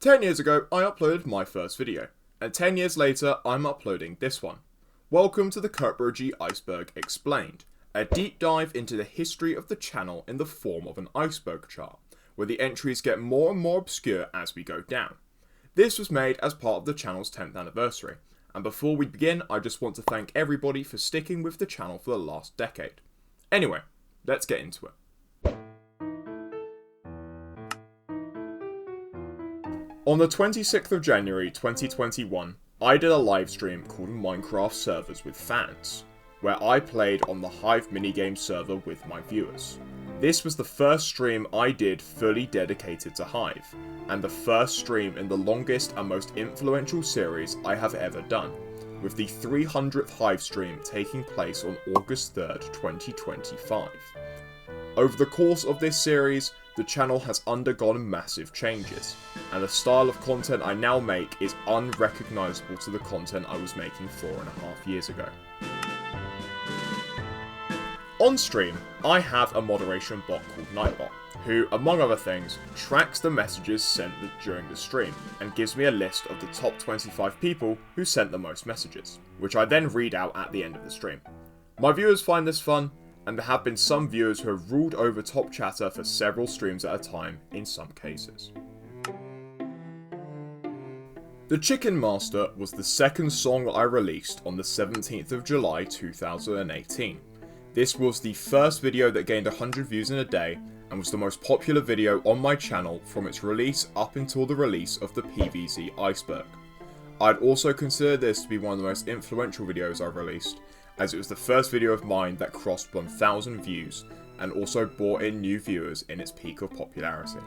10 years ago, I uploaded my first video, and 10 years later, I'm uploading this one. Welcome to the CurtbroG Iceberg Explained, a deep dive into the history of the channel in the form of an iceberg chart, where the entries get more and more obscure as we go down. This was made as part of the channel's 10th anniversary, and before we begin, I just want to thank everybody for sticking with the channel for the last decade. Anyway, let's get into it. On the 26th of January 2021, I did a live stream called Minecraft Servers with Fans, where I played on the Hive Minigames server with my viewers. This was the first stream I did fully dedicated to Hive, and the first stream in the longest and most influential series I have ever done, with the 300th Hive stream taking place on August 3rd, 2025. Over the course of this series, the channel has undergone massive changes, and the style of content I now make is unrecognisable to the content I was making 4.5 years ago. On stream, I have a moderation bot called Nightbot, who, among other things, tracks the messages sent during the stream, and gives me a list of the top 25 people who sent the most messages, which I then read out at the end of the stream. My viewers find this fun, and there have been some viewers who have ruled over top chatter for several streams at a time in some cases. The Chicken Master was the second song that I released on the 17th of July 2018. This was the first video that gained 100 views in a day and was the most popular video on my channel from its release up until the release of the PVZ Iceberg. I'd also consider this to be one of the most influential videos I've released, as it was the first video of mine that crossed 1,000 views and also brought in new viewers in its peak of popularity.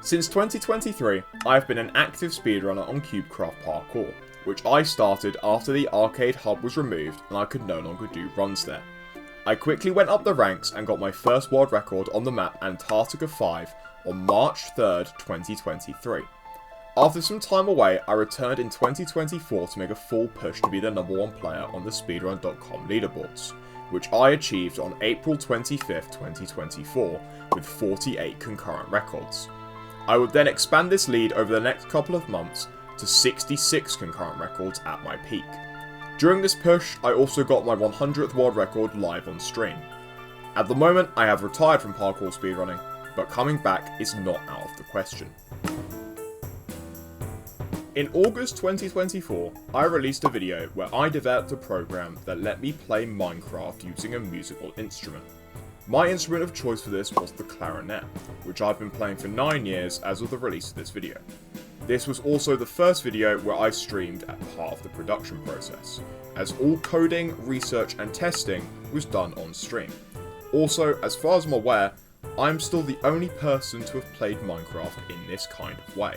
Since 2023, I have been an active speedrunner on CubeCraft Parkour, which I started after the arcade hub was removed and I could no longer do runs there. I quickly went up the ranks and got my first world record on the map Antarctica 5 on March 3rd, 2023. After some time away, I returned in 2024 to make a full push to be the #1 player on the speedrun.com leaderboards, which I achieved on April 25th, 2024 with 48 concurrent records. I would then expand this lead over the next couple of months to 66 concurrent records at my peak. During this push, I also got my 100th world record live on stream. At the moment, I have retired from parkour speedrunning, but coming back is not out of the question. In August 2024, I released a video where I developed a program that let me play Minecraft using a musical instrument. My instrument of choice for this was the clarinet, which I've been playing for 9 years as of the release of this video. This was also the first video where I streamed as part of the production process, as all coding, research and testing was done on stream. Also, as far as I'm aware, I'm still the only person to have played Minecraft in this kind of way.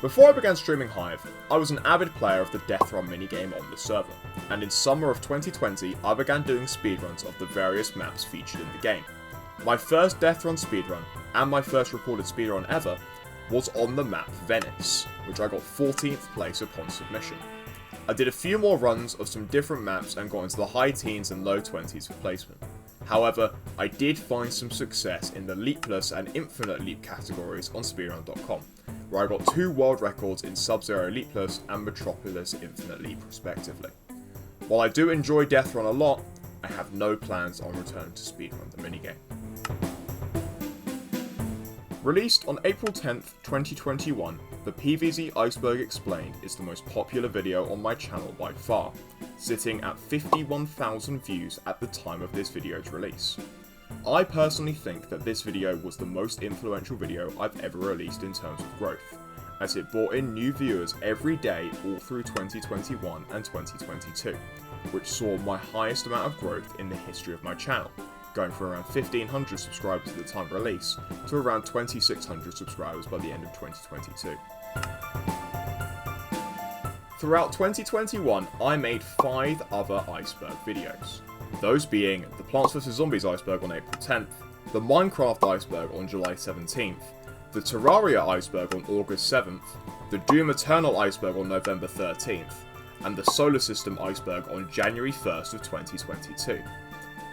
Before I began streaming Hive, I was an avid player of the Death Run minigame on the server, and in summer of 2020 I began doing speedruns of the various maps featured in the game. My first Death Run speedrun, and my first recorded speedrun ever, was on the map Venice, which I got 14th place upon submission. I did a few more runs of some different maps and got into the high teens and low 20s for placement. However, I did find some success in the Leapless and Infinite Leap categories on speedrun.com, where I got 2 world records in Sub-Zero Leapless and Metropolis Infinite Leap respectively. While I do enjoy Death Run a lot, I have no plans on returning to speedrun the minigame. Released on April 10th, 2021, the PVZ Iceberg Explained is the most popular video on my channel by far, sitting at 51,000 views at the time of this video's release. I personally think that this video was the most influential video I've ever released in terms of growth, as it brought in new viewers every day all through 2021 and 2022, which saw my highest amount of growth in the history of my channel, going from around 1,500 subscribers at the time of release to around 2,600 subscribers by the end of 2022. Throughout 2021, I made 5 other iceberg videos, those being the Plants vs Zombies iceberg on April 10th, the Minecraft iceberg on July 17th, the Terraria iceberg on August 7th, the Doom Eternal iceberg on November 13th, and the Solar System iceberg on January 1st of 2022.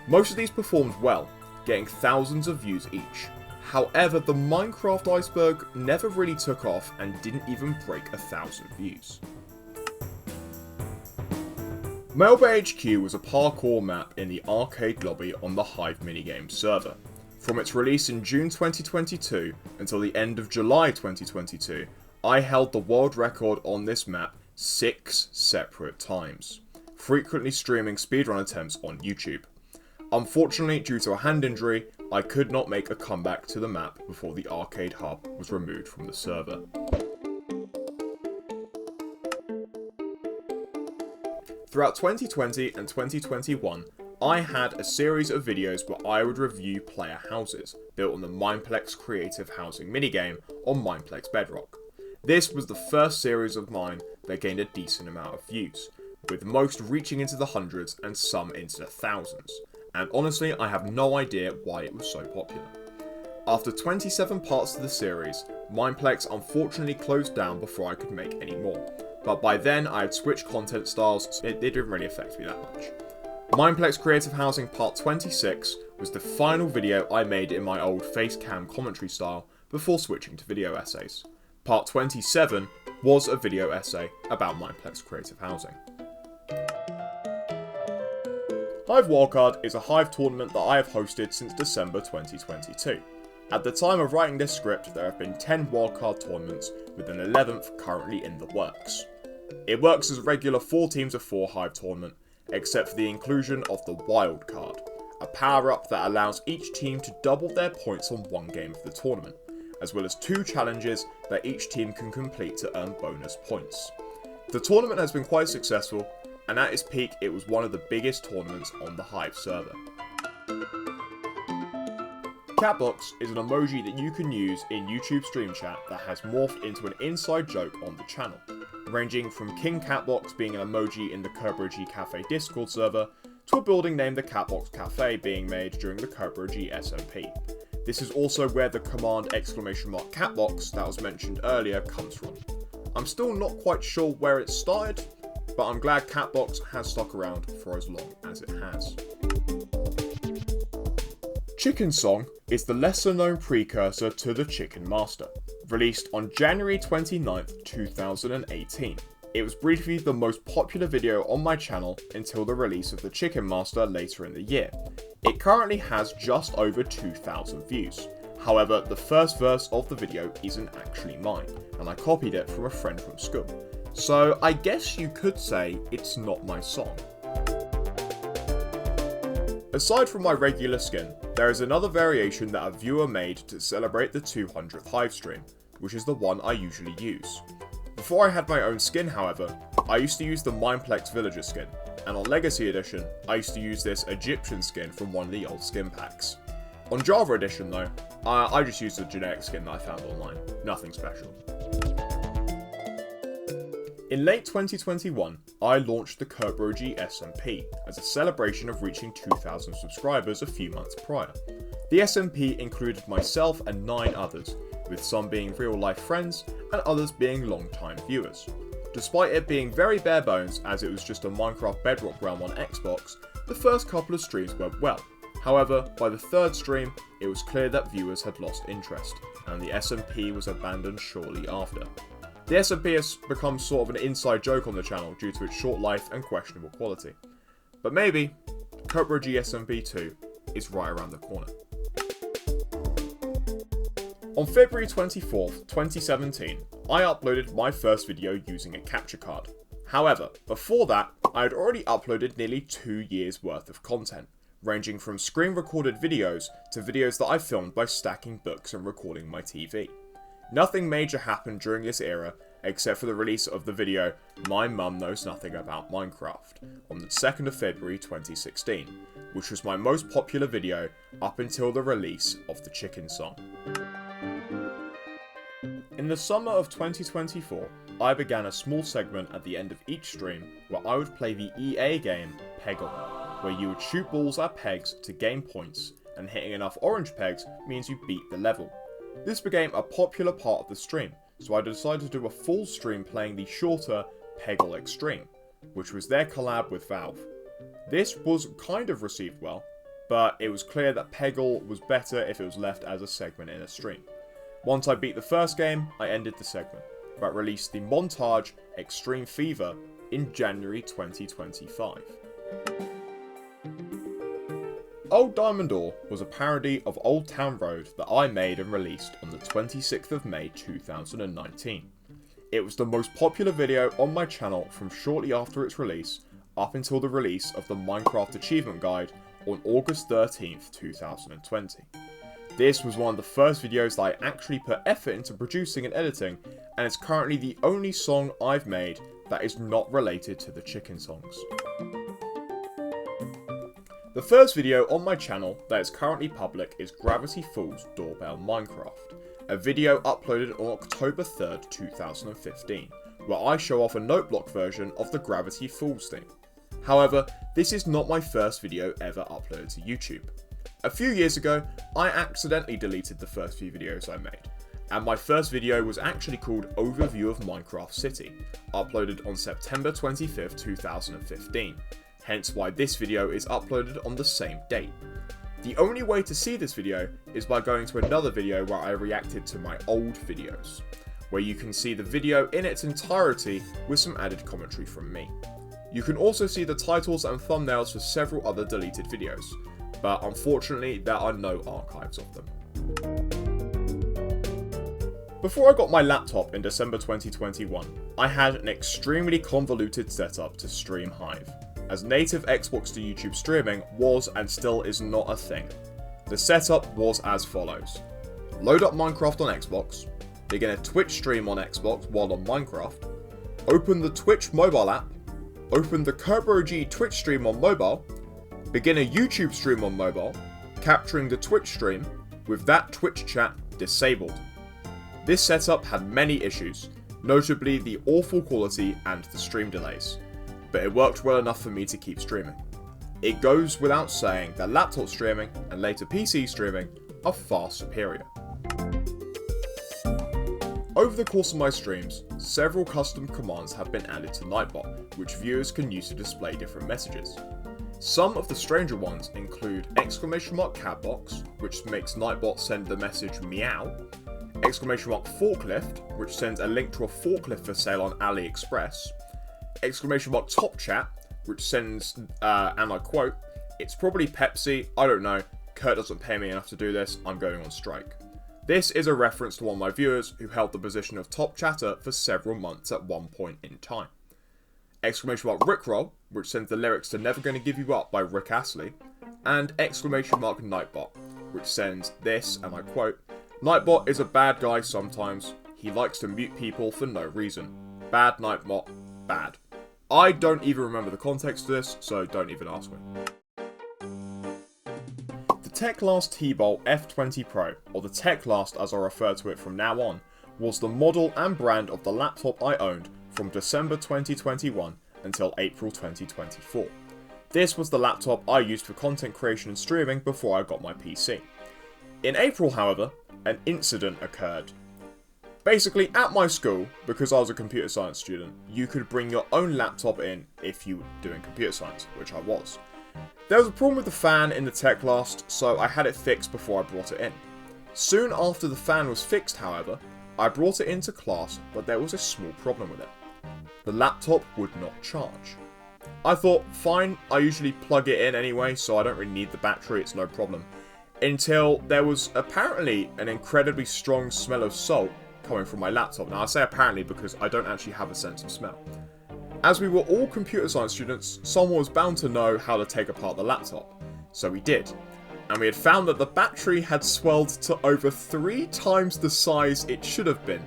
Most of these performed well, getting thousands of views each. However, the Minecraft Iceberg never really took off and didn't even break 1,000 views. Melba HQ was a parkour map in the arcade lobby on the Hive Minigames server. From its release in June 2022 until the end of July 2022, I held the world record on this map 6 separate times, frequently streaming speedrun attempts on YouTube. Unfortunately, due to a hand injury, I could not make a comeback to the map before the arcade hub was removed from the server. Throughout 2020 and 2021, I had a series of videos where I would review player houses, built on the Mineplex Creative Housing minigame on Mineplex Bedrock. This was the first series of mine that gained a decent amount of views, with most reaching into the hundreds and some into the thousands, and honestly I have no idea why it was so popular. After 27 parts of the series, Mineplex unfortunately closed down before I could make any more, but by then I had switched content styles, so it didn't really affect me that much. Mineplex Creative Housing Part 26 was the final video I made in my old facecam commentary style before switching to video essays. Part 27 was a video essay about Mineplex Creative Housing. Hive Wildcard is a Hive tournament that I have hosted since December 2022. At the time of writing this script, there have been 10 wildcard tournaments, with an 11th currently in the works. It works as a regular 4 teams of 4 Hive tournament, except for the inclusion of the Wild card, a power-up that allows each team to double their points on one game of the tournament, as well as 2 challenges that each team can complete to earn bonus points. The tournament has been quite successful, and at its peak it was one of the biggest tournaments on the Hive server. Catbox is an emoji that you can use in YouTube stream chat that has morphed into an inside joke on the channel, ranging from King Catbox being an emoji in the CurtbroG Cafe Discord server, to a building named the Catbox Cafe being made during the CurtbroG SMP. This is also where the command !Catbox that was mentioned earlier comes from. I'm still not quite sure where it started, but I'm glad Catbox has stuck around for as long as it has. Chicken Song is the lesser known precursor to the Chicken Master, released on January 29th, 2018. It was briefly the most popular video on my channel until the release of the Chicken Master later in the year. It currently has just over 2,000 views. However, the first verse of the video isn't actually mine, and I copied it from a friend from school. So I guess you could say it's not my song. Aside from my regular skin, there is another variation that a viewer made to celebrate the 200th Hive stream, which is the one I usually use. Before I had my own skin, however, I used to use the Mineplex Villager skin, and on Legacy Edition, I used to use this Egyptian skin from one of the old skin packs. On Java Edition though, I just used the generic skin that I found online, nothing special. In late 2021, I launched the CurtbroG SMP as a celebration of reaching 2,000 subscribers a few months prior. The SMP included myself and 9 others, with some being real-life friends and others being long-time viewers. Despite it being very bare bones as it was just a Minecraft Bedrock realm on Xbox, the first couple of streams went well. However, by the 3rd stream, it was clear that viewers had lost interest, and the SMP was abandoned shortly after. The SMP has become sort of an inside joke on the channel due to its short life and questionable quality. But maybe, CurtbroG SMP 2 is right around the corner. On February 24th, 2017, I uploaded my first video using a capture card. However, before that, I had already uploaded nearly 2 years worth of content, ranging from screen recorded videos to videos that I filmed by stacking books and recording my TV. Nothing major happened during this era, except for the release of the video My Mum Knows Nothing About Minecraft on the 2nd of February 2016, which was my most popular video up until the release of the Chicken Song. In the summer of 2024, I began a small segment at the end of each stream where I would play the EA game Peggle, where you would shoot balls at pegs to gain points, and hitting enough orange pegs means you beat the level. This became a popular part of the stream, so I decided to do a full stream playing the shorter Peggle Extreme, which was their collab with Valve. This was kind of received well, but it was clear that Peggle was better if it was left as a segment in a stream. Once I beat the first game, I ended the segment, but released the montage Extreme Fever in January 2025. Old Diamond Ore was a parody of Old Town Road that I made and released on the 26th of May 2019. It was the most popular video on my channel from shortly after its release up until the release of the Minecraft Achievement Guide on August 13th, 2020. This was one of the first videos that I actually put effort into producing and editing, and it's currently the only song I've made that is not related to the chicken songs. The first video on my channel that is currently public is Gravity Falls Doorbell Minecraft, a video uploaded on October 3rd, 2015, where I show off a noteblock version of the Gravity Falls theme. However, this is not my first video ever uploaded to YouTube. A few years ago, I accidentally deleted the first few videos I made, and my first video was actually called Overview of Minecraft City, uploaded on September 25th, 2015. Hence why this video is uploaded on the same date. The only way to see this video is by going to another video where I reacted to my old videos, where you can see the video in its entirety with some added commentary from me. You can also see the titles and thumbnails for several other deleted videos, but unfortunately there are no archives of them. Before I got my laptop in December 2021, I had an extremely convoluted setup to stream Hive, as native Xbox to YouTube streaming was and still is not a thing. The setup was as follows: load up Minecraft on Xbox, begin a Twitch stream on Xbox while on Minecraft, open the Twitch mobile app, open the CurtbroG Twitch stream on mobile, begin a YouTube stream on mobile, capturing the Twitch stream with that Twitch chat disabled. This setup had many issues, notably the awful quality and the stream delays, but it worked well enough for me to keep streaming. It goes without saying that laptop streaming and later PC streaming are far superior. Over the course of my streams, several custom commands have been added to Nightbot, which viewers can use to display different messages. Some of the stranger ones include !catbox, which makes Nightbot send the message meow, !forklift, which sends a link to a forklift for sale on AliExpress, !top chat, which sends, and I quote, "It's probably Pepsi, I don't know, Kurt doesn't pay me enough to do this, I'm going on strike." This is a reference to one of my viewers who held the position of top chatter for several months at one point in time. !Rickroll, which sends the lyrics to Never Gonna Give You Up by Rick Astley, and !Nightbot, which sends this, and I quote, "Nightbot is a bad guy sometimes, he likes to mute people for no reason. Bad Nightbot, bad." I don't even remember the context of this, so don't even ask me. The Techlast T-Bolt F20 Pro, or the Techlast as I refer to it from now on, was the model and brand of the laptop I owned from December 2021 until April 2024. This was the laptop I used for content creation and streaming before I got my PC. In April, however, an incident occurred. Basically, at my school, because I was a computer science student, you could bring your own laptop in if you were doing computer science, which I was. There was a problem with the fan in the Techlast, so I had it fixed before I brought it in. Soon after the fan was fixed, however, I brought it into class, but there was a small problem with it. The laptop would not charge. I thought, fine, I usually plug it in anyway, so I don't really need the battery, it's no problem. Until there was apparently an incredibly strong smell of salt coming from my laptop. Now I say apparently because I don't actually have a sense of smell. As we were all computer science students, someone was bound to know how to take apart the laptop. So we did. And we had found that the battery had swelled to over 3 times the size it should have been.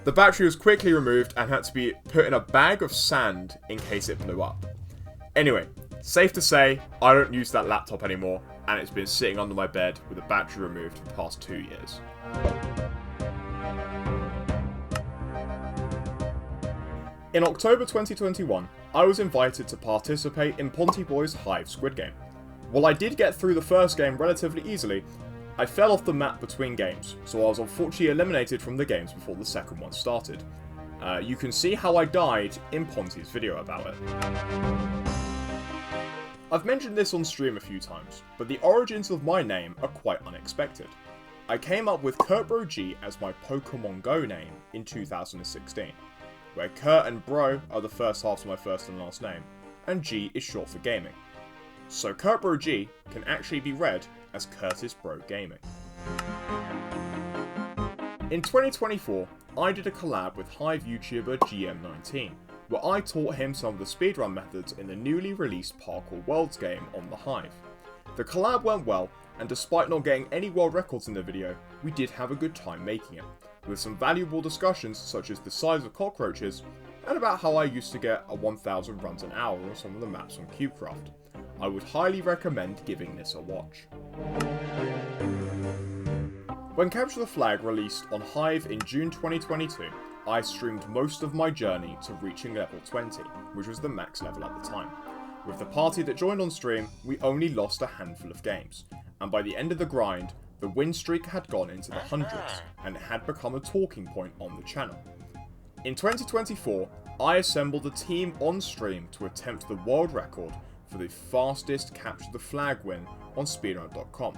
The battery was quickly removed and had to be put in a bag of sand in case it blew up. Anyway, safe to say, I don't use that laptop anymore, and it's been sitting under my bed with the battery removed for the past 2 years. In October 2021, I was invited to participate in Pontyboy's Hive Squid Game. While I did get through the first game relatively easily, I fell off the map between games, so I was unfortunately eliminated from the games before the second one started. You can see how I died in Ponty's video about it. I've mentioned this on stream a few times, but the origins of my name are quite unexpected. I came up with CurtbroG as my Pokemon Go name in 2016, where Kurt and Bro are the first halves of my first and last name, and G is short for gaming. So CurtbroG can actually be read as Curtis Bro Gaming. In 2024, I did a collab with Hive YouTuber GM19, where I taught him some of the speedrun methods in the newly released Parkour Worlds game on the Hive. The collab went well, and despite not getting any world records in the video, we did have a good time making it, with some valuable discussions such as the size of cockroaches, and about how I used to get a 1000 runs an hour on some of the maps on CurtbroG. I would highly recommend giving this a watch. When Capture the Flag released on Hive in June 2022, I streamed most of my journey to reaching level 20, which was the max level at the time. With the party that joined on stream, we only lost a handful of games, and by the end of the grind, the win streak had gone into the hundreds, and it had become a talking point on the channel. In 2024, I assembled a team on stream to attempt the world record for the fastest Capture the Flag win on speedrun.com.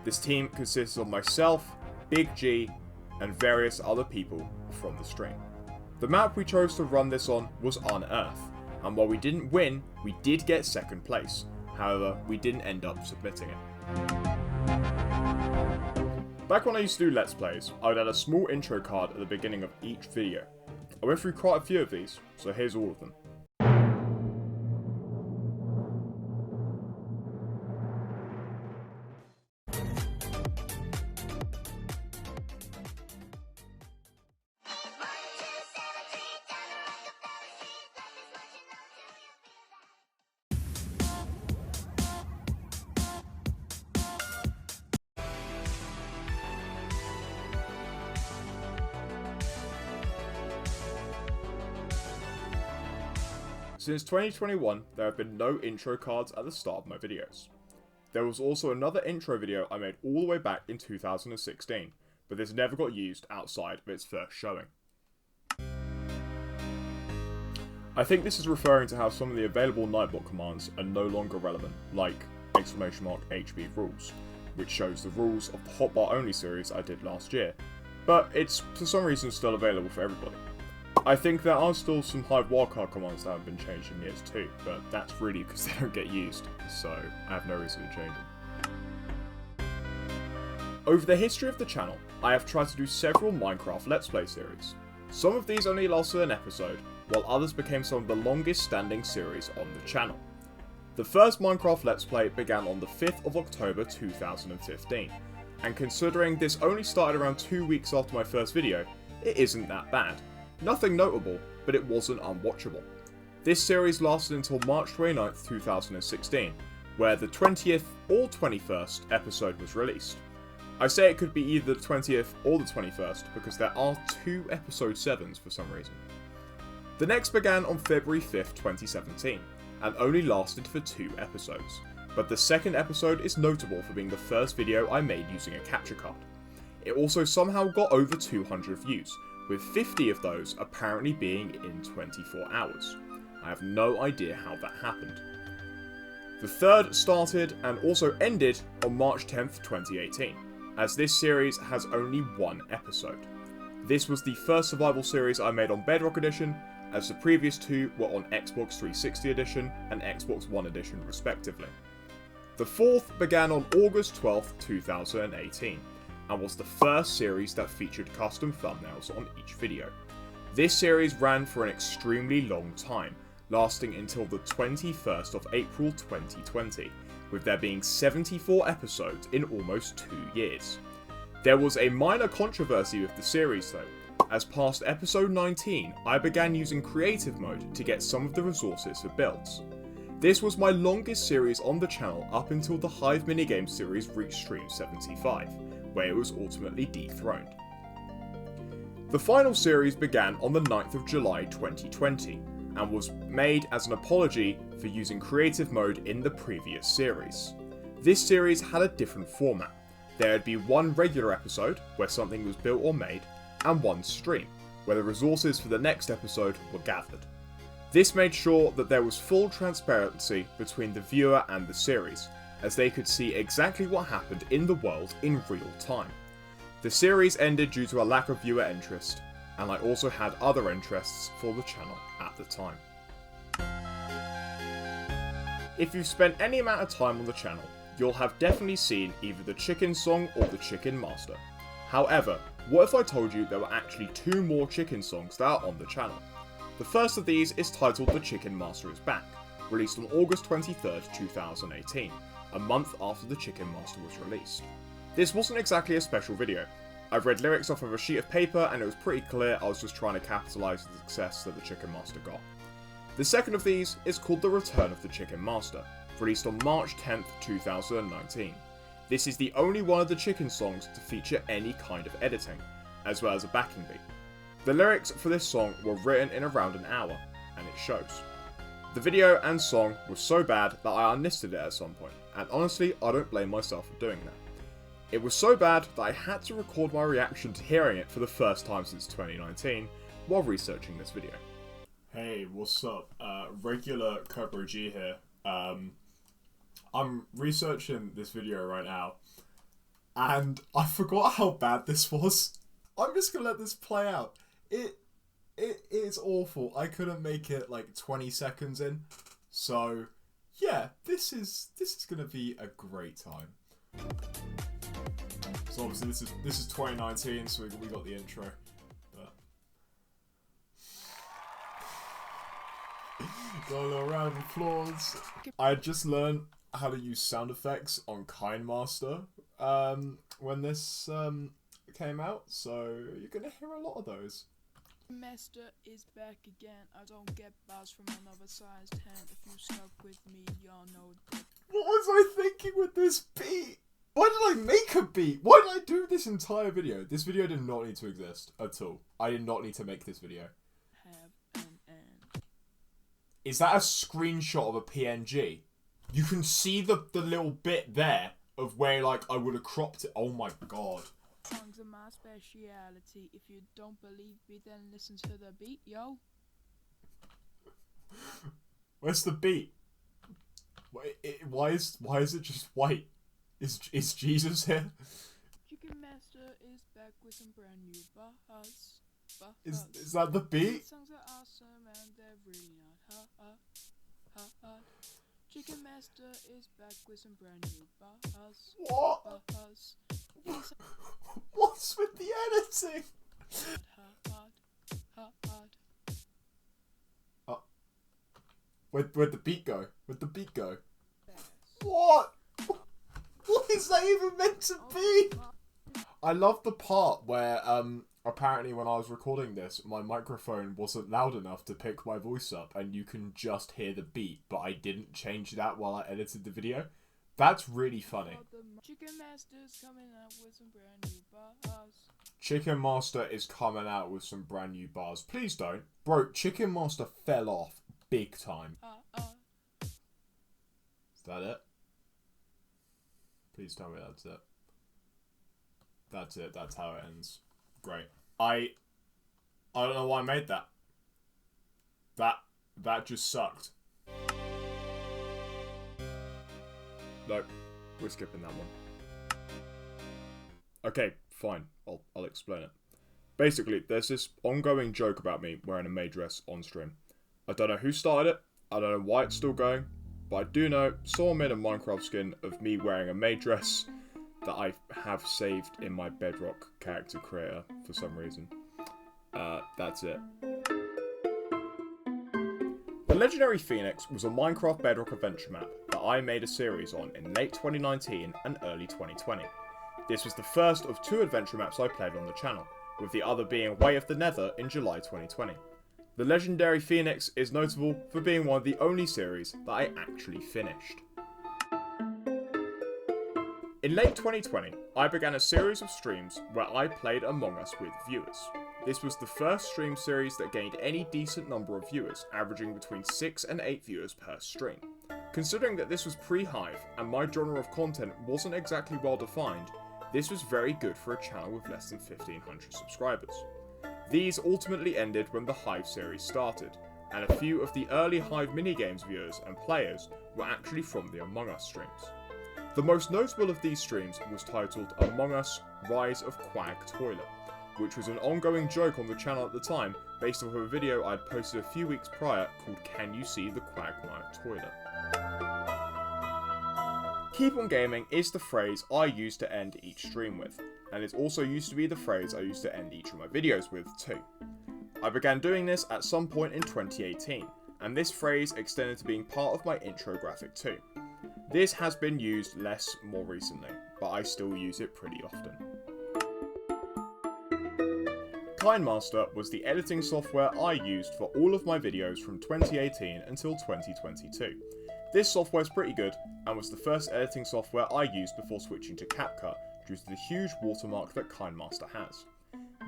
This team consists of myself, Big G, and various other people from the stream. The map we chose to run this on was Unearth, and while we didn't win, we did get second place. However, we didn't end up submitting it. Back when I used to do Let's Plays, I would add a small intro card at the beginning of each video. I went through quite a few of these, so here's all of them. Since 2021, there have been no intro cards at the start of my videos. There was also another intro video I made all the way back in 2016, but this never got used outside of its first showing. I think this is referring to how some of the available Nightbot commands are no longer relevant, like !HB rules, which shows the rules of the hotbar only series I did last year, but it's for some reason still available for everybody. I think there are still some Hive wildcard commands that have been changed in years too, but that's really because they don't get used, so I have no reason to change them. Over the history of the channel, I have tried to do several Minecraft Let's Play series. Some of these only lasted an episode, while others became some of the longest standing series on the channel. The first Minecraft Let's Play began on the 5th of October 2015, and considering this only started around 2 weeks after my first video, it isn't that bad. Nothing notable, but it wasn't unwatchable. This series lasted until March 29th, 2016, where the 20th or 21st episode was released. I say it could be either the 20th or the 21st because there are 2 episode 7s for some reason. The next began on February 5th, 2017, and only lasted for 2 episodes, but the second episode is notable for being the first video I made using a capture card. It also somehow got over 200 views, with 50 of those apparently being in 24 hours. I have no idea how that happened. The third started and also ended on March 10th, 2018, as this series has only 1 episode. This was the first survival series I made on Bedrock Edition, as the previous 2 were on Xbox 360 Edition and Xbox One Edition respectively. The fourth began on August 12th, 2018, and was the first series that featured custom thumbnails on each video. This series ran for an extremely long time, lasting until the 21st of April 2020, with there being 74 episodes in almost 2 years. There was a minor controversy with the series though, as past episode 19 I began using creative mode to get some of the resources for builds. This was my longest series on the channel up until the Hive Minigames series reached stream 75, where it was ultimately dethroned. The final series began on the 9th of July 2020, and was made as an apology for using creative mode in the previous series. This series had a different format. There would be 1 regular episode, where something was built or made, and 1 stream, where the resources for the next episode were gathered. This made sure that there was full transparency between the viewer and the series, as they could see exactly what happened in the world in real time. The series ended due to a lack of viewer interest, and I also had other interests for the channel at the time. If you've spent any amount of time on the channel, you'll have definitely seen either the Chicken Song or the Chicken Master. However, what if I told you there were actually 2 more chicken songs that are on the channel? The first of these is titled The Chicken Master is Back, released on August 23rd, 2018, a month after the Chicken Master was released. This wasn't exactly a special video. I've read lyrics off of a sheet of paper and it was pretty clear I was just trying to capitalise the success that the Chicken Master got. The second of these is called The Return of the Chicken Master, released on March 10th, 2019. This is the only one of the Chicken songs to feature any kind of editing, as well as a backing beat. The lyrics for this song were written in around an hour, and it shows. The video and song were so bad that I unlisted it at some point, and honestly I don't blame myself for doing that. It was so bad that I had to record my reaction to hearing it for the first time since 2019 while researching this video. Hey, what's up? Regular CurtbroG here. I'm researching this video right now, and I forgot how bad this was. I'm just gonna let this play out. It is awful. I couldn't make it like 20 seconds in, so yeah, this is gonna be a great time. So obviously this is 2019, so we got the intro. Got a little round of applause. I just learned how to use sound effects on KineMaster when this came out, so you're gonna hear a lot of those. Master is back again. I don't get bars from another sized hand. If you stuck with me, y'all know that. What was I thinking with this beat? Why did I make a beat? Why did I do this entire video? This video did not need to exist at all. I did not need to make this video. Is that a screenshot of a PNG? You can see the little bit there of where like I would have cropped it. Oh my god. Songs are my speciality. If you don't believe me, then listen to the beat, yo. Where's the beat? Why is it just white? Is Jesus here? Chicken Master is back with some brand new bars. Is that the beat? Songs are awesome and they're really not hard. Chicken Master is back with some brand new bars. What? What's with the editing? Oh. Where'd the beat go? Where'd the beat go? What? What is that even meant to be? I love the part where apparently when I was recording this, my microphone wasn't loud enough to pick my voice up and you can just hear the beat, but I didn't change that while I edited the video. That's really funny. Chicken Master's coming out with some brand new bars. Chicken Master is coming out with some brand new bars. Please don't. Bro, Chicken Master fell off big time. Is that it? Please tell me that's it. That's it. That's how it ends. Great. I don't know why I made that. That just sucked. Nope. We're skipping that one. Okay, fine. I'll explain it. Basically, there's this ongoing joke about me wearing a maid dress on stream. I don't know who started it. I don't know why it's still going. But I do know someone made a Minecraft skin of me wearing a maid dress that I have saved in my Bedrock character creator for some reason. That's it. The Legendary Phoenix was a Minecraft Bedrock adventure map that I made a series on in late 2019 and early 2020. This was the first of 2 adventure maps I played on the channel, with the other being Way of the Nether in July 2020. The Legendary Phoenix is notable for being one of the only series that I actually finished. In late 2020, I began a series of streams where I played Among Us with viewers. This was the first stream series that gained any decent number of viewers, averaging between 6 and 8 viewers per stream. Considering that this was pre-Hive and my genre of content wasn't exactly well defined, this was very good for a channel with less than 1,500 subscribers. These ultimately ended when the Hive series started, and a few of the early Hive Minigames viewers and players were actually from the Among Us streams. The most notable of these streams was titled Among Us Rise of Quag Toilet, which was an ongoing joke on the channel at the time based off of a video I'd posted a few weeks prior called Can You See the Quagmire Toilet? Keep on gaming is the phrase I used to end each stream with, and it also used to be the phrase I used to end each of my videos with too. I began doing this at some point in 2018, and this phrase extended to being part of my intro graphic too. This has been used less more recently, but I still use it pretty often. KineMaster was the editing software I used for all of my videos from 2018 until 2022. This software is pretty good, and was the first editing software I used before switching to CapCut due to the huge watermark that KineMaster has.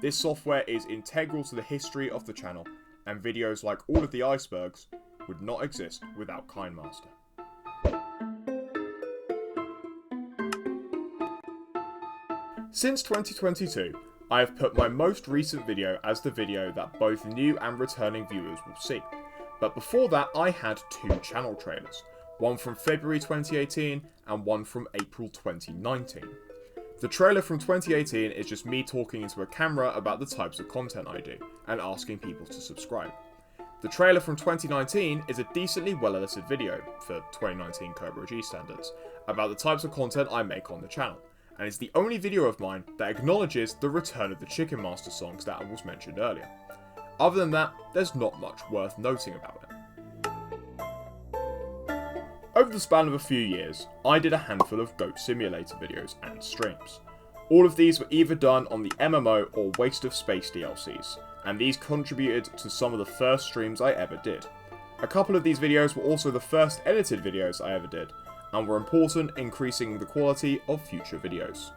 This software is integral to the history of the channel, and videos like all of the icebergs would not exist without KineMaster. Since 2022, I have put my most recent video as the video that both new and returning viewers will see. But before that, I had two channel trailers, one from February 2018 and one from April 2019. The trailer from 2018 is just me talking into a camera about the types of content I do, and asking people to subscribe. The trailer from 2019 is a decently well-edited video, for 2019 CurtbroG standards, about the types of content I make on the channel, and is the only video of mine that acknowledges the return of the Chicken Master songs that was mentioned earlier. Other than that, there's not much worth noting about it. Over the span of a few years, I did a handful of Goat Simulator videos and streams. All of these were either done on the MMO or Waste of Space DLCs, and these contributed to some of the first streams I ever did. A couple of these videos were also the first edited videos I ever did, and were important in increasing the quality of future videos.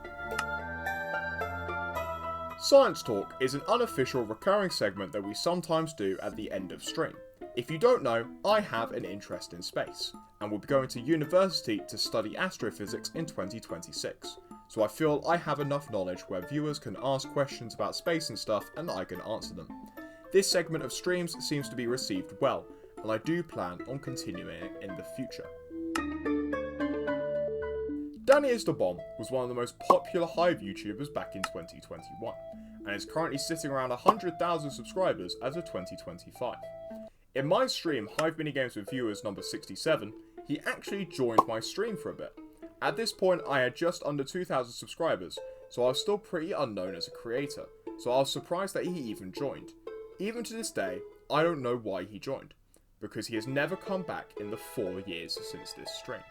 Science Talk is an unofficial recurring segment that we sometimes do at the end of stream. If you don't know, I have an interest in space, and will be going to university to study astrophysics in 2026, so I feel I have enough knowledge where viewers can ask questions about space and stuff and I can answer them. This segment of streams seems to be received well, and I do plan on continuing it in the future. Danny is the Bomb was one of the most popular Hive YouTubers back in 2021, and is currently sitting around 100,000 subscribers as of 2025. In my stream, Hive Minigames with viewers number 67, he actually joined my stream for a bit. At this point, I had just under 2,000 subscribers, so I was still pretty unknown as a creator, so I was surprised that he even joined. Even to this day, I don't know why he joined, because he has never come back in the 4 years since this stream.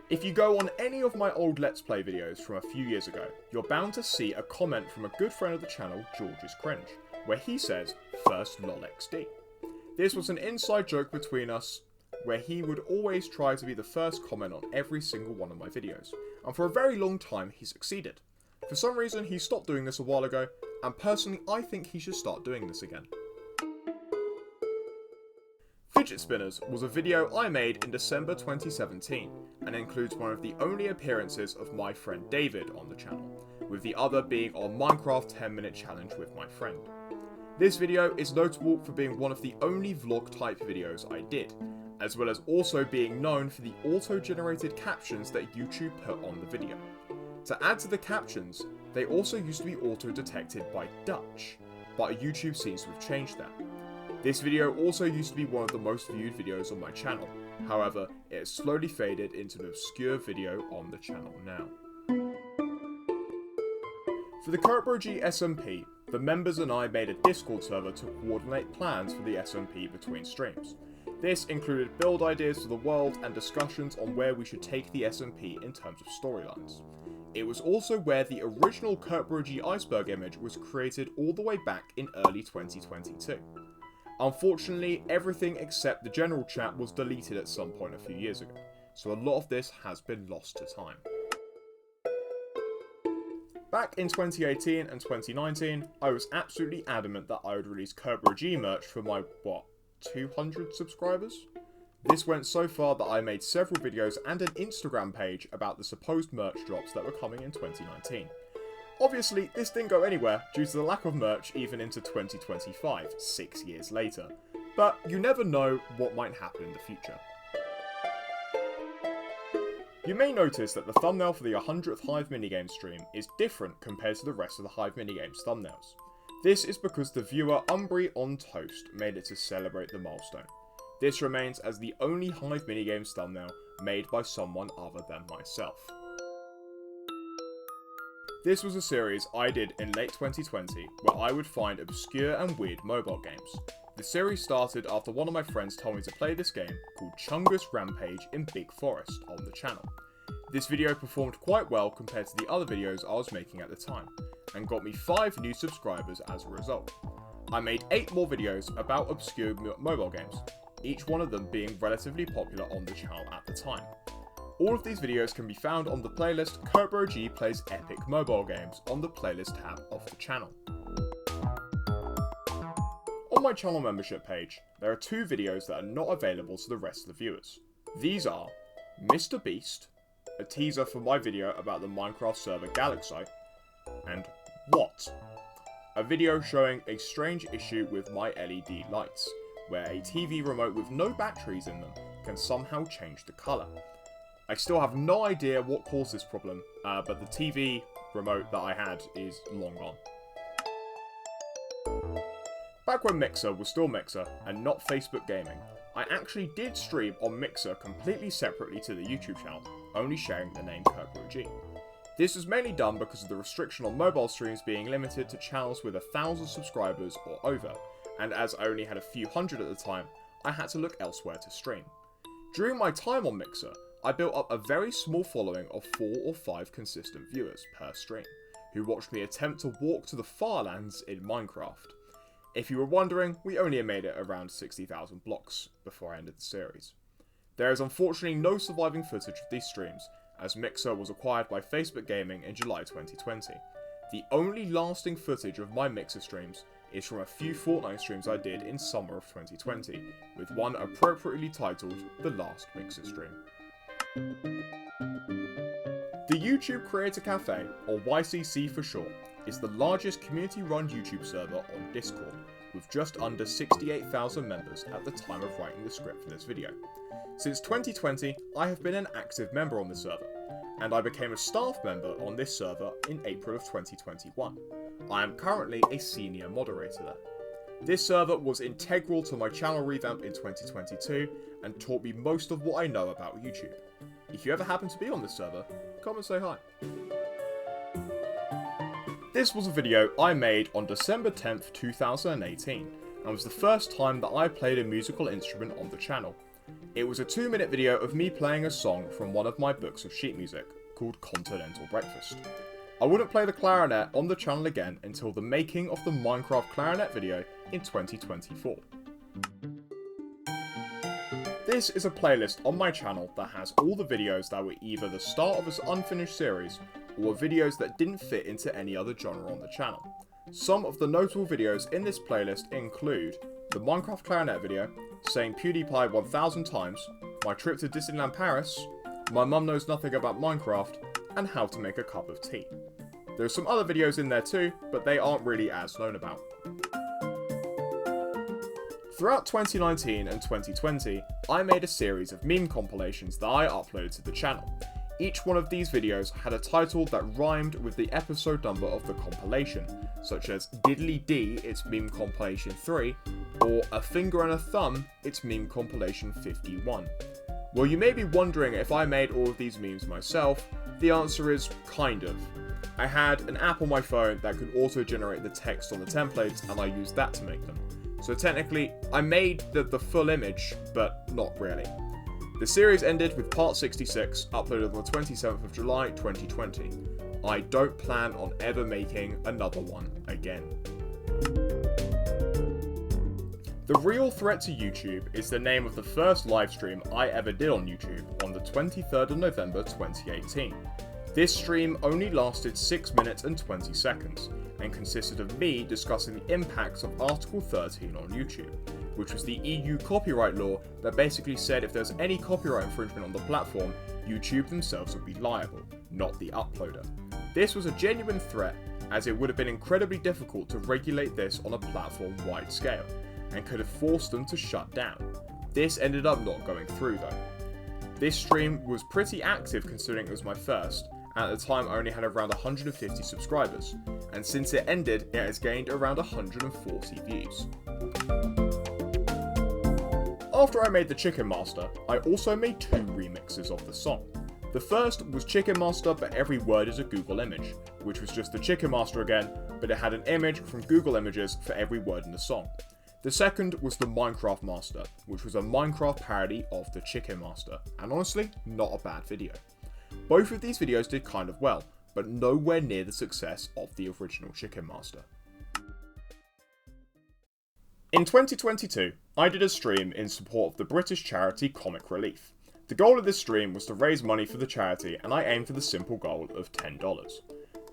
If you go on any of my old Let's Play videos from a few years ago, you're bound to see a comment from a good friend of the channel, George's Cringe, where he says, "First LOLXD." This was an inside joke between us, where he would always try to be the first comment on every single one of my videos, and for a very long time he succeeded. For some reason he stopped doing this a while ago, and personally I think he should start doing this again. Fidget Spinners was a video I made in December 2017, and includes one of the only appearances of my friend David on the channel, with the other being our Minecraft 10-minute challenge with my friend. This video is notable for being one of the only vlog type videos I did, as well as also being known for the auto-generated captions that YouTube put on the video. To add to the captions, they also used to be auto-detected by Dutch, but YouTube seems to have changed that. This video also used to be one of the most viewed videos on my channel, however, it has slowly faded into an obscure video on the channel now. For the CurtbroG SMP, the members and I made a Discord server to coordinate plans for the SMP between streams. This included build ideas for the world and discussions on where we should take the SMP in terms of storylines. It was also where the original CurtbroG Iceberg image was created all the way back in early 2022. Unfortunately, everything except the general chat was deleted at some point a few years ago, so a lot of this has been lost to time. Back in 2018 and 2019, I was absolutely adamant that I would release CurtbroG merch for my, 200 subscribers? This went so far that I made several videos and an Instagram page about the supposed merch drops that were coming in 2019. Obviously, this didn't go anywhere due to the lack of merch even into 2025, 6 years later. But you never know what might happen in the future. You may notice that the thumbnail for the 100th Hive Minigames stream is different compared to the rest of the Hive Minigames thumbnails. This is because the viewer Umbry on Toast made it to celebrate the milestone. This remains as the only Hive Minigames thumbnail made by someone other than myself. This was a series I did in late 2020 where I would find obscure and weird mobile games. The series started after one of my friends told me to play this game called Chungus Rampage in Big Forest on the channel. This video performed quite well compared to the other videos I was making at the time, and got me 5 new subscribers as a result. I made 8 more videos about obscure mobile games, each one of them being relatively popular on the channel at the time. All of these videos can be found on the playlist CurtbroG Plays Epic Mobile Games on the playlist tab of the channel. On my channel membership page, there are 2 videos that are not available to the rest of the viewers. These are Mr. Beast, a teaser for my video about the Minecraft server Galaxite, and What? A video showing a strange issue with my LED lights, where a TV remote with no batteries in them can somehow change the colour. I still have no idea what caused this problem, but the TV remote that I had is long gone. Back when Mixer was still Mixer and not Facebook Gaming, I actually did stream on Mixer completely separately to the YouTube channel, only sharing the name CurtbroG. This was mainly done because of the restriction on mobile streams being limited to channels with 1,000 subscribers or over, and as I only had a few hundred at the time, I had to look elsewhere to stream. During my time on Mixer, I built up a very small following of 4 or 5 consistent viewers per stream, who watched me attempt to walk to the far lands in Minecraft. If you were wondering, we only made it around 60,000 blocks before I ended the series. There is unfortunately no surviving footage of these streams, as Mixer was acquired by Facebook Gaming in July 2020. The only lasting footage of my Mixer streams is from a few Fortnite streams I did in summer of 2020, with one appropriately titled The Last Mixer Stream. The YouTube Creator Cafe, or YCC for short, is the largest community-run YouTube server on Discord, with just under 68,000 members at the time of writing the script for this video. Since 2020, I have been an active member on the server, and I became a staff member on this server in April of 2021. I am currently a senior moderator there. This server was integral to my channel revamp in 2022 and taught me most of what I know about YouTube. If you ever happen to be on this server, come and say hi. This was a video I made on December 10th, 2018, and was the first time that I played a musical instrument on the channel. It was a 2-minute video of me playing a song from one of my books of sheet music, called Continental Breakfast. I wouldn't play the clarinet on the channel again until the making of the Minecraft clarinet video in 2024. This is a playlist on my channel that has all the videos that were either the start of this unfinished series, or videos that didn't fit into any other genre on the channel. Some of the notable videos in this playlist include the Minecraft clarinet video, saying PewDiePie 1000 times, my trip to Disneyland Paris, my mum knows nothing about Minecraft, and how to make a cup of tea. There's some other videos in there too, but they aren't really as known about. Throughout 2019 and 2020, I made a series of meme compilations that I uploaded to the channel. Each one of these videos had a title that rhymed with the episode number of the compilation, such as Diddly D, it's Meme Compilation 3, or A Finger and a Thumb, it's Meme Compilation 51. Well, you may be wondering if I made all of these memes myself. The answer is kind of. I had an app on my phone that could auto-generate the text on the templates, and I used that to make them. So technically, I made the full image, but not really. The series ended with part 66, uploaded on the 27th of July 2020. I don't plan on ever making another one again. The Real Threat to YouTube is the name of the first livestream I ever did on YouTube on the 23rd of November 2018. This stream only lasted 6 minutes and 20 seconds, and consisted of me discussing the impacts of Article 13 on YouTube, which was the EU copyright law that basically said if there's any copyright infringement on the platform, YouTube themselves would be liable, not the uploader. This was a genuine threat, as it would have been incredibly difficult to regulate this on a platform-wide scale, and could have forced them to shut down. This ended up not going through though. This stream was pretty active considering it was my first, and at the time I only had around 150 subscribers, and since it ended, it has gained around 140 views. After I made the Chicken Master, I also made 2 remixes of the song. The first was Chicken Master but every word is a Google image, which was just the Chicken Master again, but it had an image from Google Images for every word in the song. The second was the Minecraft Master, which was a Minecraft parody of the Chicken Master, and honestly, not a bad video. Both of these videos did kind of well, but nowhere near the success of the original Chicken Master. In 2022, I did a stream in support of the British charity Comic Relief. The goal of this stream was to raise money for the charity, and I aimed for the simple goal of $10.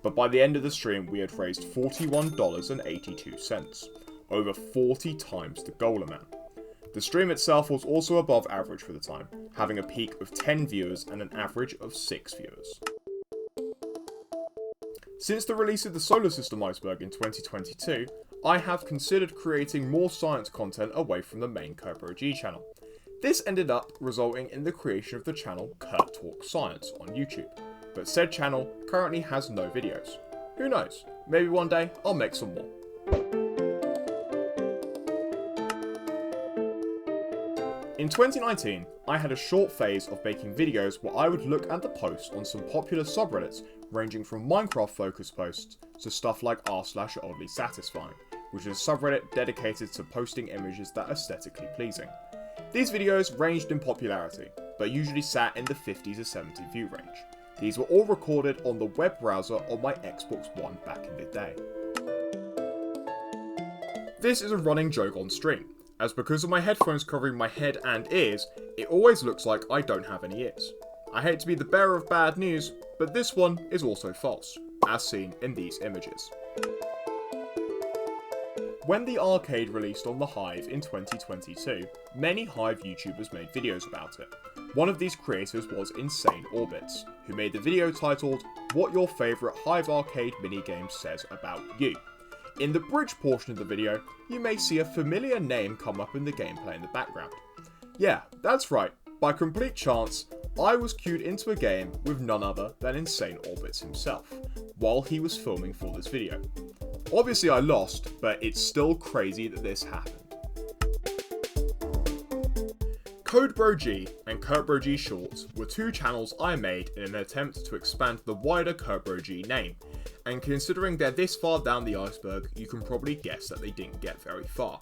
But by the end of the stream, we had raised $41.82, over 40 times the goal amount. The stream itself was also above average for the time, having a peak of 10 viewers and an average of 6 viewers. Since the release of the Solar System Iceberg in 2022, I have considered creating more science content away from the main CurtbroG channel. This ended up resulting in the creation of the channel Curt Talks Science on YouTube, but said channel currently has no videos. Who knows, maybe one day I'll make some more. In 2019, I had a short phase of making videos where I would look at the posts on some popular subreddits ranging from Minecraft focused posts to stuff like r/oddly satisfying, which is a subreddit dedicated to posting images that are aesthetically pleasing. These videos ranged in popularity, but usually sat in the 50 to 70 view range. These were all recorded on the web browser on my Xbox One back in the day. This is a running joke on stream, as because of my headphones covering my head and ears, it always looks like I don't have any ears. I hate to be the bearer of bad news, but this one is also false, as seen in these images. When the arcade released on the Hive in 2022, many Hive YouTubers made videos about it. One of these creators was Insane Orbits, who made the video titled, "What Your Favourite Hive Arcade Minigame Says About You." In the bridge portion of the video, you may see a familiar name come up in the gameplay in the background. Yeah, that's right, by complete chance, I was cued into a game with none other than Insane Orbits himself, while he was filming for this video. Obviously I lost, but it's still crazy that this happened. CurtbroG and CurtbroG Shorts were 2 channels I made in an attempt to expand the wider CurtbroG name, and considering they're this far down the iceberg, you can probably guess that they didn't get very far.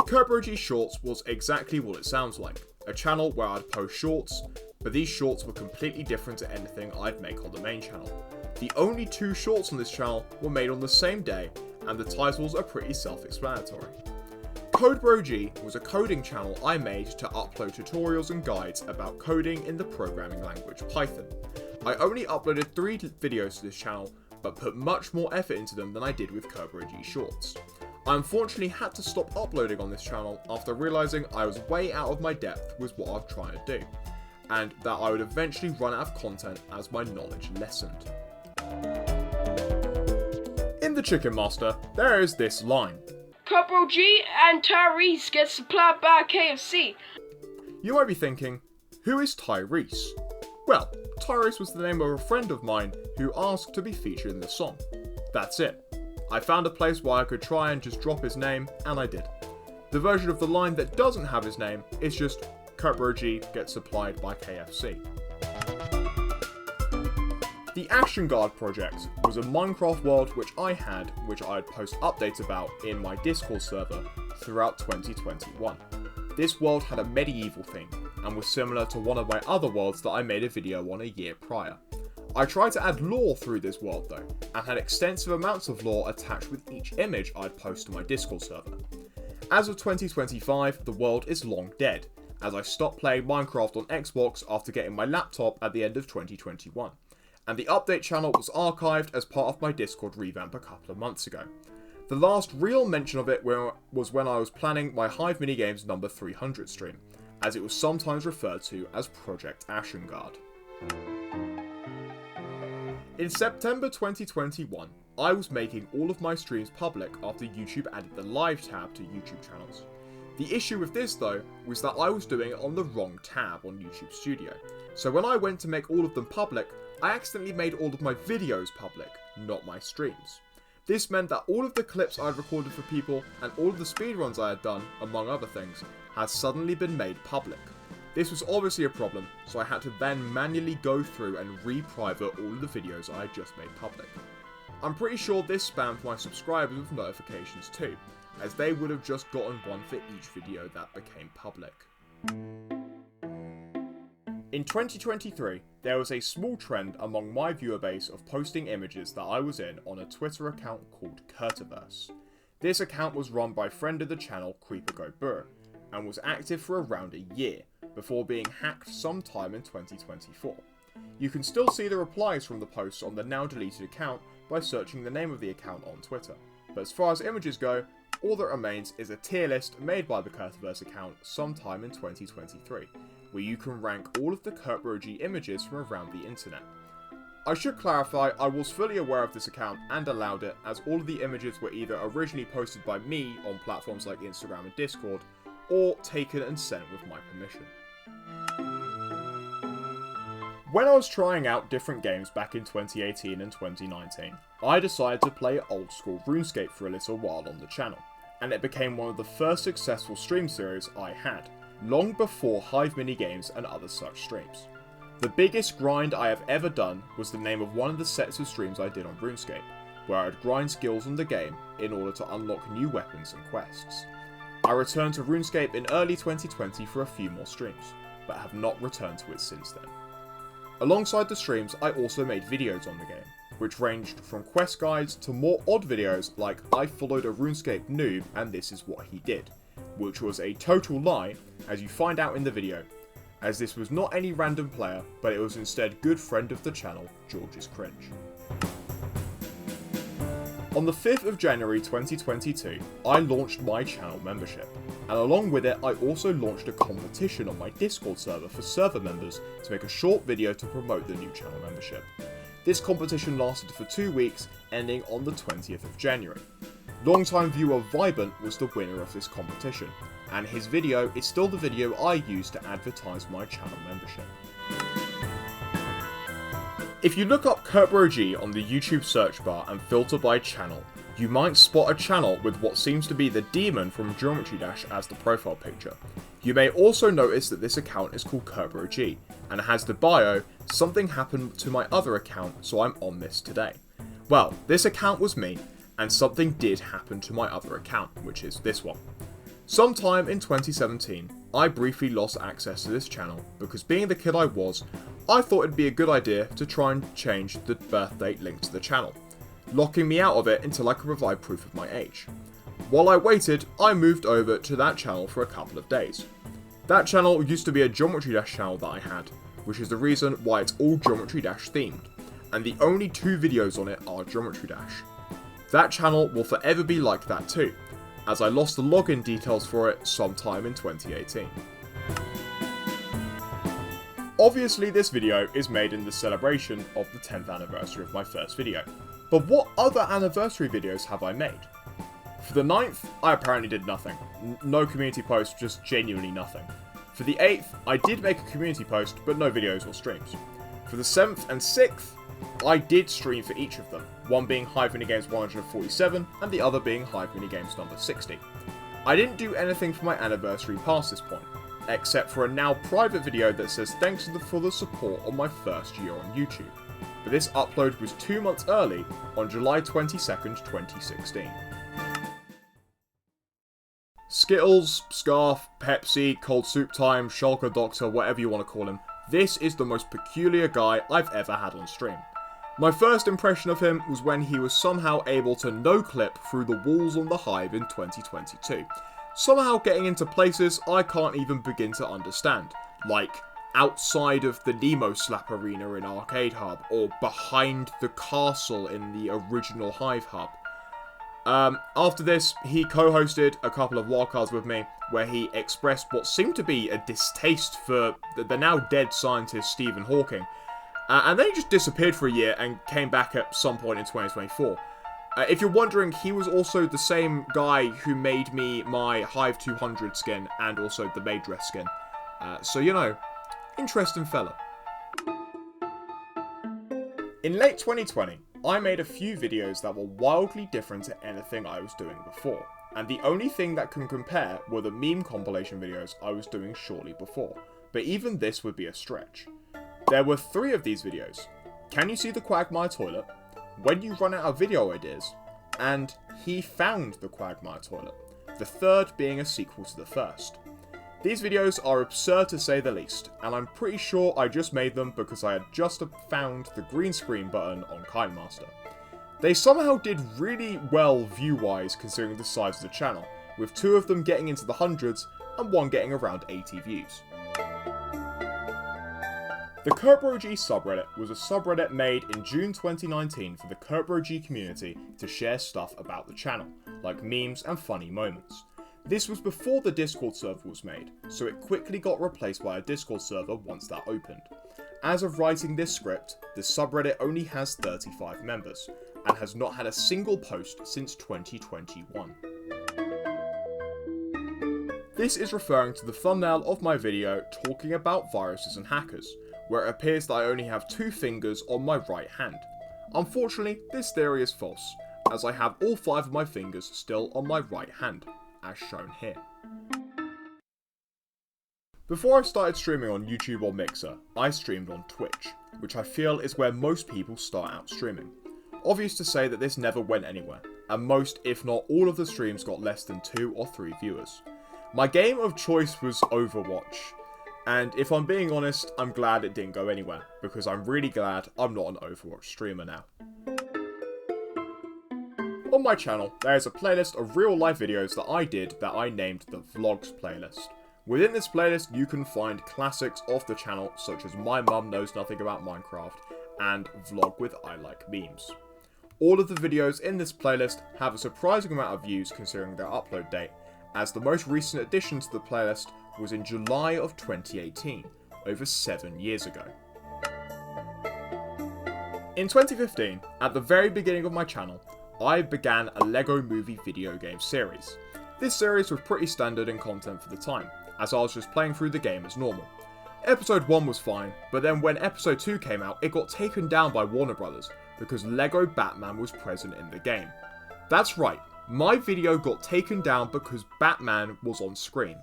CurtbroG Shorts was exactly what it sounds like, a channel where I'd post shorts, but these shorts were completely different to anything I'd make on the main channel. The only 2 shorts on this channel were made on the same day, and the titles are pretty self-explanatory. CurtbroG was a coding channel I made to upload tutorials and guides about coding in the programming language Python. I only uploaded 3 videos to this channel, but put much more effort into them than I did with CurtbroG Shorts. I unfortunately had to stop uploading on this channel after realising I was way out of my depth with what I'm trying to do, and that I would eventually run out of content as my knowledge lessened. In the Chicken Master, there is this line. CurtbroG and Tyrese get supplied by KFC. You might be thinking, who is Tyrese? Well, Tyrese was the name of a friend of mine who asked to be featured in the song. That's it. I found a place where I could try and just drop his name, and I did. The version of the line that doesn't have his name is just CurtbroG gets supplied by KFC. The Action Guard project was a Minecraft world which I'd post updates about in my Discord server throughout 2021. This world had a medieval theme, and was similar to one of my other worlds that I made a video on a year prior. I tried to add lore through this world though, and had extensive amounts of lore attached with each image I'd post to my Discord server. As of 2025, the world is long dead, as I stopped playing Minecraft on Xbox after getting my laptop at the end of 2021. And the update channel was archived as part of my Discord revamp a couple of months ago. The last real mention of it was when I was planning my Hive Minigames number 300 stream, as it was sometimes referred to as Project Ashen Guard. In September 2021, I was making all of my streams public after YouTube added the live tab to YouTube channels. The issue with this though was that I was doing it on the wrong tab on YouTube Studio. So when I went to make all of them public, I accidentally made all of my videos public, not my streams. This meant that all of the clips I had recorded for people and all of the speedruns I had done, among other things, had suddenly been made public. This was obviously a problem, so I had to then manually go through and re-private all of the videos I had just made public. I'm pretty sure this spammed my subscribers with notifications too, as they would have just gotten one for each video that became public. In 2023, there was a small trend among my viewer base of posting images that I was in on a Twitter account called CurtbroG. This account was run by friend of the channel CurtbroG and was active for around a year, before being hacked sometime in 2024. You can still see the replies from the posts on the now deleted account by searching the name of the account on Twitter, but as far as images go, all that remains is a tier list made by the CurtbroG account sometime in 2023, where you can rank all of the CurtbroG images from around the internet. I should clarify, I was fully aware of this account and allowed it, as all of the images were either originally posted by me on platforms like Instagram and Discord, or taken and sent with my permission. When I was trying out different games back in 2018 and 2019, I decided to play old school RuneScape for a little while on the channel, and it became one of the first successful stream series I had, long before Hive Minigames and other such streams. The biggest grind I have ever done was the name of one of the sets of streams I did on RuneScape, where I would grind skills on the game in order to unlock new weapons and quests. I returned to RuneScape in early 2020 for a few more streams, but have not returned to it since then. Alongside the streams, I also made videos on the game, which ranged from quest guides to more odd videos like I followed a RuneScape noob and this is what he did, which was a total lie, as you find out in the video, as this was not any random player, but it was instead good friend of the channel, George's Cringe. On the 5th of January 2022, I launched my channel membership, and along with it I also launched a competition on my Discord server for server members to make a short video to promote the new channel membership. This competition lasted for 2 weeks, ending on the 20th of January. Longtime viewer Vibant was the winner of this competition, and his video is still the video I used to advertise my channel membership. If you look up CurtbroG on the YouTube search bar and filter by channel, you might spot a channel with what seems to be the demon from Geometry Dash as the profile picture. You may also notice that this account is called CurtbroG, and has the bio, "Something happened to my other account, so I'm on this today." Well, this account was me, and something did happen to my other account, which is this one. Sometime in 2017, I briefly lost access to this channel because, being the kid I was, I thought it'd be a good idea to try and change the birth date linked to the channel, locking me out of it until I could provide proof of my age. While I waited, I moved over to that channel for a couple of days. That channel used to be a Geometry Dash channel that I had, which is the reason why it's all Geometry Dash themed, and the only 2 videos on it are Geometry Dash. That channel will forever be like that too, as I lost the login details for it sometime in 2018. Obviously this video is made in the celebration of the 10th anniversary of my first video, but what other anniversary videos have I made? For the 9th, I apparently did nothing. No community post, just genuinely nothing. For the 8th, I did make a community post, but no videos or streams. For the 7th and 6th, I did stream for each of them, one being Hive Minigames 147 and the other being Hive Minigames number 60. I didn't do anything for my anniversary past this point, except for a now private video that says thanks for the support on my first year on YouTube, but this upload was 2 months early on July 22nd, 2016. Skittles, Scarf, Pepsi, Cold Soup Time, Shulker Doctor, whatever you want to call him, this is the most peculiar guy I've ever had on stream. My first impression of him was when he was somehow able to no-clip through the walls on the Hive in 2022, somehow getting into places I can't even begin to understand, like outside of the Nemo Slap Arena in Arcade Hub, or behind the castle in the original Hive Hub. After this, he co-hosted a couple of wildcards with me, where he expressed what seemed to be a distaste for the now dead scientist Stephen Hawking, And then he just disappeared for a year and came back at some point in 2024. If you're wondering, he was also the same guy who made me my Hive 200 skin and also the maid dress skin. So, you know, interesting fella. In late 2020, I made a few videos that were wildly different to anything I was doing before. And the only thing that can compare were the meme compilation videos I was doing shortly before. But even this would be a stretch. There were 3 of these videos. Can you see the Quagmire toilet? When you run out of video ideas? And he found the Quagmire toilet. The third being a sequel to the first. These videos are absurd to say the least, and I'm pretty sure I just made them because I had just found the green screen button on KineMaster. They somehow did really well view-wise considering the size of the channel, with 2 of them getting into the hundreds and 1 getting around 80 views. The CurtbroG subreddit was a subreddit made in June 2019 for the CurtbroG community to share stuff about the channel, like memes and funny moments. This was before the Discord server was made, so it quickly got replaced by a Discord server once that opened. As of writing this script, the subreddit only has 35 members, and has not had a single post since 2021. This is referring to the thumbnail of my video talking about viruses and hackers, where it appears that I only have 2 fingers on my right hand. Unfortunately, this theory is false, as I have all 5 of my fingers still on my right hand, as shown here. Before I started streaming on YouTube or Mixer, I streamed on Twitch, which I feel is where most people start out streaming. Obvious to say that this never went anywhere, and most, if not all of the streams got less than 2 or 3 viewers. My game of choice was Overwatch, and if I'm being honest, I'm glad it didn't go anywhere, because I'm really glad I'm not an Overwatch streamer now. On my channel, there is a playlist of real life videos that I did that I named the Vlogs playlist. Within this playlist, you can find classics of the channel, such as My Mum Knows Nothing About Minecraft, and Vlog with I Like Memes. All of the videos in this playlist have a surprising amount of views considering their upload date, as the most recent addition to the playlist was in July of 2018, over 7 years ago. In 2015, at the very beginning of my channel, I began a LEGO Movie video game series. This series was pretty standard in content for the time, as I was just playing through the game as normal. Episode 1 was fine, but then when Episode 2 came out, it got taken down by Warner Brothers because LEGO Batman was present in the game. That's right, my video got taken down because Batman was on screen,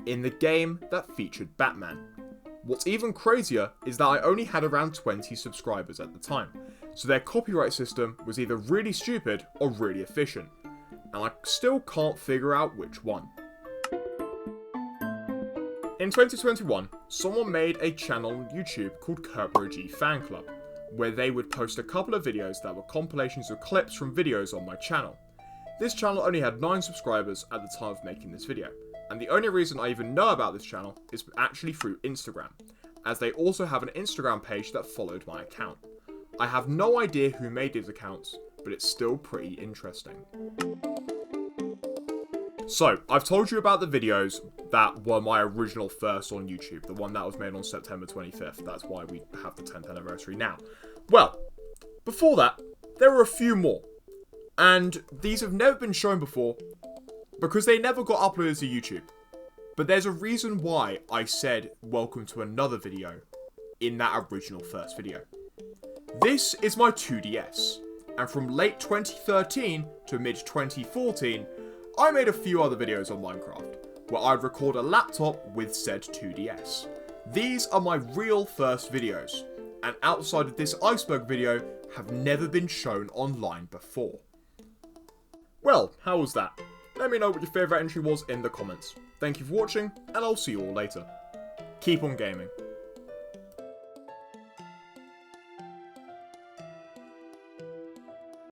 in the game that featured Batman. What's even crazier is that I only had around 20 subscribers at the time, so their copyright system was either really stupid or really efficient, and I still can't figure out which one. In 2021, someone made a channel on YouTube called CurtbroG Fan Club, where they would post a couple of videos that were compilations of clips from videos on my channel. This channel only had 9 subscribers at the time of making this video, and the only reason I even know about this channel is actually through Instagram, as they also have an Instagram page that followed my account. I have no idea who made these accounts, but it's still pretty interesting. So, I've told you about the videos that were my original first on YouTube, the one that was made on September 25th, that's why we have the 10th anniversary now. Well, before that, there were a few more, and these have never been shown before, because they never got uploaded to YouTube. But there's a reason why I said welcome to another video in that original first video. This is my 2DS, and from late 2013 to mid 2014, I made a few other videos on Minecraft, where I'd record a laptop with said 2DS. These are my real first videos, and outside of this iceberg video, have never been shown online before. Well, how was that? Let me know what your favourite entry was in the comments. Thank you for watching, and I'll see you all later. Keep on gaming.